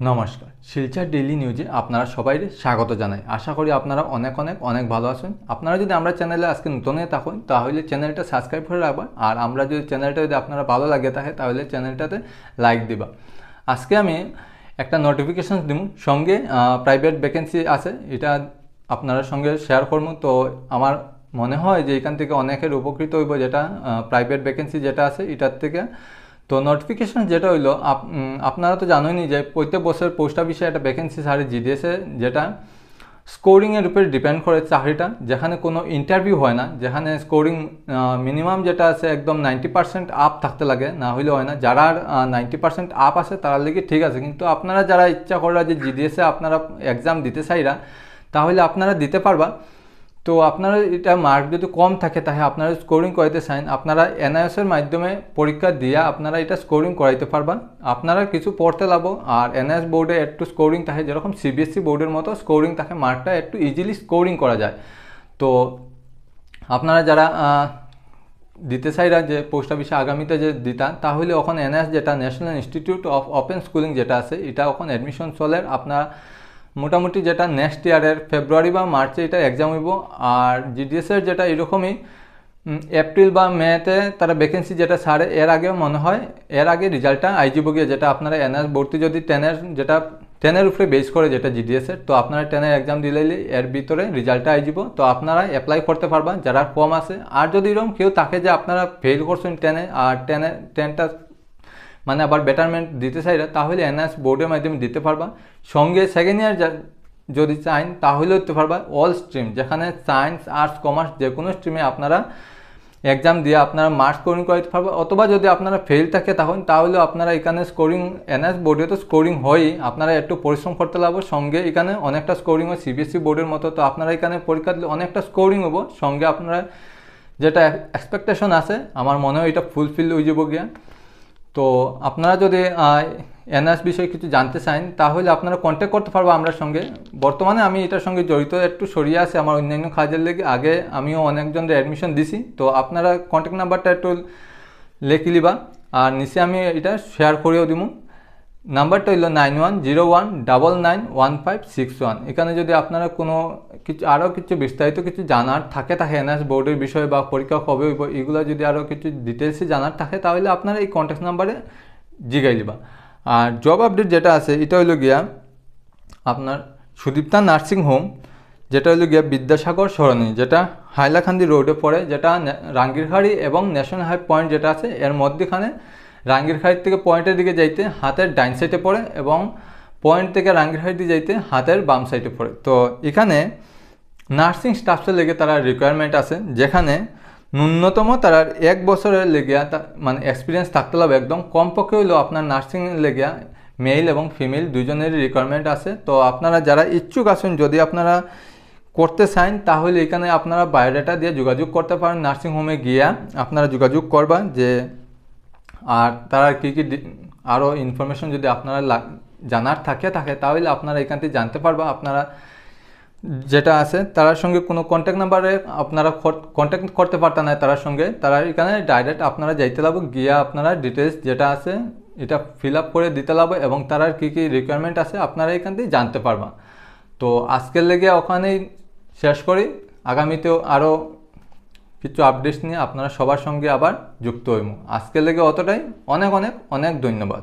নমস্কার, শিলচর ডেইলি নিউজে আপনারা সবাই স্বাগত জানাই। আশা করি আপনারা অনেক ভালো আছেন। আপনারা যদি আমরা চ্যানেলে আজকে নতুন হয়ে থাকেন তাহলে চ্যানেলটা সাবস্ক্রাইব করে রাখবেন, আর আমরা যদি চ্যানেলটা যদি আপনারা ভালো লাগে থাকে তাহলে চ্যানেলটাতে লাইক দিবা। আজকে আমি একটা নোটিফিকেশন দিব, সঙ্গে প্রাইভেট ভ্যাকেন্সি আছে, এটা আপনারা সঙ্গে শেয়ার করবো। তো আমার মনে হয় যে এখান থেকে অনেকের উপকৃত হইব, যেটা প্রাইভেট ভ্যাকেন্সি যেটা আছে এটার থেকে। তো নোটিফিকেশন যেটা হইলো, আপনারা তো জানেনই যে প্রত্যেক বছর পোস্ট অফিসে একটা ভ্যাকেন্সি ছাড়ে জিডিএসে, যেটা স্কোরিংয়ের উপরে ডিপেন্ড করে চাকরিটা, যেখানে কোনো ইন্টারভিউ হয় না, যেখানে স্কোরিং মিনিমাম যেটা আছে একদম 90% আপ থাকতে লাগে, না হইলে হয় না। যারা 90% আপ আছে তার লেগে ঠিক আছে, কিন্তু আপনারা যারা ইচ্ছা করা যে জিডিএসে আপনারা এক্সাম দিতে চাইরা তাহলে আপনারা দিতে পারবা। তো আপনারা এটা মার্ক যদি কম থাকে তাহলে আপনারা স্কোরিং করাইতে চান, আপনারা এনআইএসের মাধ্যমে পরীক্ষা দিয়ে আপনারা এটা স্কোরিং করাইতে পারবেন। আপনারা কিছু পড়তে লাগবো, আর এনআইএস বোর্ডে একটু স্কোরিং থাকে, যেরকম সিবিএসসি বোর্ডের মতো স্কোরিং থাকে, মার্কটা একটু ইজিলি স্কোরিং করা যায়। তো আপনারা যারা দিতে চাইরা যে পোস্ট অফিসে আগামীতে যে দিতা, তাহলে ওখানে এনআইএস যেটা national institute of open schooling যেটা আছে, এটা ওখানে অ্যাডমিশন চলে। আপনারা মোটামুটি যেটা নেক্সট ইয়ারের ফেব্রুয়ারি বা মার্চে এটা এক্সাম হইব। আর জিডিএসের যেটা এরকমই এপ্রিল বা মেতে তারা ভ্যাকেন্সি যেটা ছাড়ে, এর আগেও মনে হয় এর আগে রেজাল্টটা আইজিব গিয়ে, যেটা আপনারা এনআইএস ভর্তি যদি টেনের উপরে বেস করে যেটা জিডিএসের, তো আপনারা টেনের এক্সাম দিলেই এর ভিতরে রেজাল্টটা আইজিব। তো আপনারা অ্যাপ্লাই করতে পারবেন যারা কম আছে। আর যদি এরকম কেউ থাকে যে আপনারা ফেল করছেন টেনে, আর টেনটা মানে আবার বেটারমেন্ট দিতে চাইরা, তাহলে এনআইএস বোর্ডের মাধ্যমে দিতে পারবা। সঙ্গে সেকেন্ড ইয়ার যদি চান তাহলে দিতে পারবা অল স্ট্রিম, যেখানে সায়েন্স, আর্টস, কমার্স যে কোনো স্ট্রিমে আপনারা এক্সাম দিয়ে আপনারা মার্কস স্কোরিং করতে পারবেন। অথবা যদি আপনারা ফেল থাকে তাহলে আপনারা এখানে স্কোরিং এনআইএস বোর্ডে তো স্কোরিং হয়ই, আপনারা একটু পরিশ্রম করতে লাগবে। সঙ্গে এখানে অনেকটা স্কোরিং হয় সিবিএসসি বোর্ডের মতো, তো আপনারা এখানে পরীক্ষা দিলে অনেকটা স্কোরিং হবো। সঙ্গে আপনারা যেটা এক্সপেকটেশন আছে আমার মনে হয় এটা ফুলফিল হয়ে যাব গিয়া। তো আপনারা যদি এনআইএস বিষয়ে কিছু জানতে চান তাহলে আপনারা কন্ট্যাক্ট করতে পারবো আমরা সঙ্গে। বর্তমানে আমি এটার সঙ্গে জড়িত একটু সরিয়ে আছে আমার অন্যান্য কাজের লেগে, আগে আমিও অনেকজনের অ্যাডমিশন দিছি। তো আপনারা কন্ট্যাক্ট নাম্বারটা একটু লিখে লিবা, আর নিচে আমি এটা শেয়ার করেও দিব। নাম্বারটা হইল 9101991561। এখানে যদি আপনারা কোনো কিছু আরও কিছু বিস্তারিত কিছু জানার থাকে এনআইএস বোর্ডের বিষয়ে বা পরীক্ষা কবে হইব এগুলো যদি আরও কিছু ডিটেলসে জানার থাকে তাহলে আপনারা এই কন্ট্যাক্ট নাম্বারে জিগাই দিবা। আর জব আপডেট যেটা আছে এটা হইল গিয়া আপনার সুদীপ্তা নার্সিং হোম, যেটা হইল গিয়া বিদ্যাসাগর সরণি, যেটা হাইলাকান্দি রোডে পড়ে, যেটা রাঙ্গিরখাড়ি এবং ন্যাশনাল হাই পয়েন্ট যেটা আছে এর মধ্যেখানে। রাঙ্গিরখাড়ি থেকে পয়েন্টের দিকে যাইতে হাতের ডাইন সাইডে পড়ে, এবং পয়েন্ট থেকে রাঙ্গিরখাড়ি দিকে যাইতে হাতের বাম সাইডে পড়ে। তো এখানে নার্সিং স্টাফসের লেগে তারা রিকোয়ারমেন্ট আছে, যেখানে ন্যূনতম তারা 1 বছরের লেগিয়া মানে এক্সপিরিয়েন্স থাকতে হবে একদম কমপক্ষে হইলেও আপনার নার্সিং লেগিয়া মেল এবং ফিমেল দুজনেরই রিকোয়ারমেন্ট আছে। তো আপনারা যারা ইচ্ছুক আছেন, যদি আপনারা করতে চান তাহলে এখানে আপনারা বায়োডাটা দিয়ে যোগাযোগ করতে পারেন। নার্সিংহোমে গিয়া আপনারা যোগাযোগ করবা যে, আর তারা কী আরও ইনফরমেশন যদি আপনারা জানার থাকে তাহলে আপনারা এখান থেকে জানতে পারবা। আপনারা যেটা আছে তার সঙ্গে কোনো কন্ট্যাক্ট নাম্বারে আপনারা কন্ট্যাক্ট করতে পারতেন না তার সঙ্গে, তারা এখানে ডাইরেক্ট আপনারা যাইতে লাগবে, গিয়া আপনারা ডিটেলস যেটা আছে এটা ফিল আপ করে দিতে লাগবে, এবং তার কী রিকোয়ারমেন্ট আছে আপনারা এখান থেকে জানতে পারবা। তো আজকের লেগে ওখানেই শেষ করি, আগামীতেও আরও কিছু আপডেটস নিয়ে আপনারা সবার সঙ্গে আবার যুক্ত হইব। আজকের লেগে অতটাই, অনেক ধন্যবাদ।